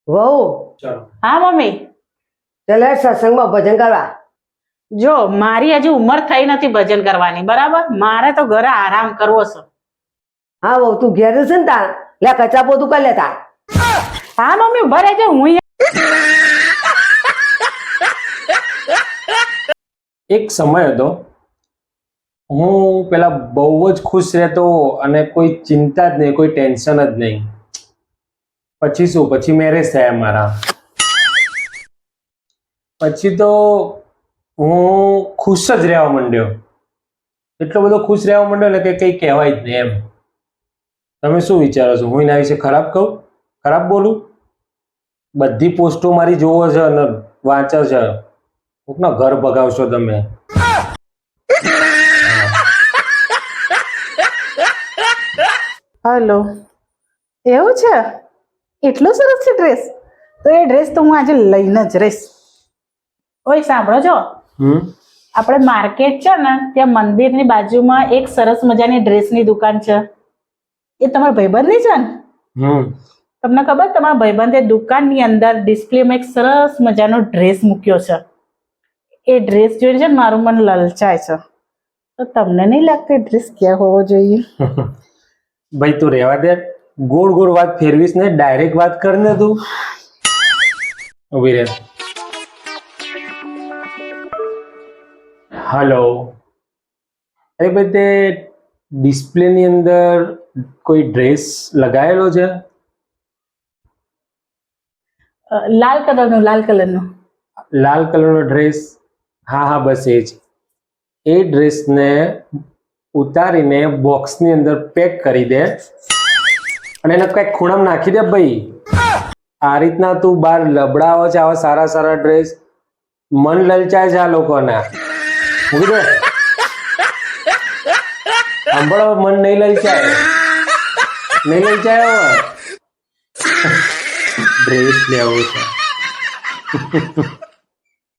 વહુ ચલો હા મમ્મી, ચાલે સત્સંગમાં ભજન કરવા. જો મારી હજી ઉંમર થઈ નથી ભજન કરવાની, બરાબર? મારે તો ઘરે આરામ કરવો છે. હા વહુ તું ઘેર છે ને તાર લે કચા પોતું કરી લેતા. હા મમ્મી, ઉભા રહેજો, હું એક સમય હતો હું પેલા બહુ જ ખુશ રહેતો અને કોઈ ચિંતા જ નહીં, કોઈ ટેન્શન જ નહીં. પછી શું, પછી મેરેજ થયા મારા. પછી તો હું ખુશ જ રહેવા માંડ્યો. એટલો બધો ખુશ રહેવા માંડ્યો ને કે કંઈ કહેવાય જ નહીં એમ. તમે શું વિચારો છો? હું એના વિશે ખરાબ કહું, ખરાબ બોલું? બધી પોસ્ટો મારી જોવો છે અને વાંચો છે. કોકના ઘર ભગાવશો તમે. હલો, એવું છે? એટલો સરસ છે ડ્રેસ? તો એ ડ્રેસ તો હું આજે લઈને જ રહીશ. ઓય સાંભળો છો, આપણે માર્કેટ છે ને ત્યાં મંદિરની બાજુમાં એક સરસ મજાની ડ્રેસની દુકાન છે. એ તમારા ભાઈબંધની છે ને? તમને ખબર, તમારા ભાઈબંધે દુકાનની અંદર ડિસ્પ્લેમાં એક સરસ મજાનો ડ્રેસ મૂક્યો છે. એ ડ્રેસ જોઈને છે ને મારું મન લલચાય છે. તો તમને નહીં લાગતું ડ્રેસ ક્યાં હોવો જોઈએ? ભાઈ તું રહેવા દે, ગોળ ગોળ વાત ફેરવીશ ને ડાયરેક્ટ વાત કર ને તું. ઉભી રહે. હલો. અરે ભાઈ તે ડિસ્પ્લેની અંદર કોઈ ડ્રેસ લગાવેલો છે? લાલ કલરનો, લાલ કલરનો. લાલ કલરનો ડ્રેસ? હા હા, બસ એ જ. એ ડ્રેસને ઉતારીને બોક્સની અંદર પેક કરી દે અને એને કંઈક ખૂણામાં નાખી દે ભાઈ. આ રીતના તું બહાર લબડાવો છે આવા સારા સારા ડ્રેસ, મન લલચાય છે આ લોકોના. મૂકી દે. સાંભળો, મન નહીં લલચાય, નહીં લલચાય. ડ્રેસ લેવો છે.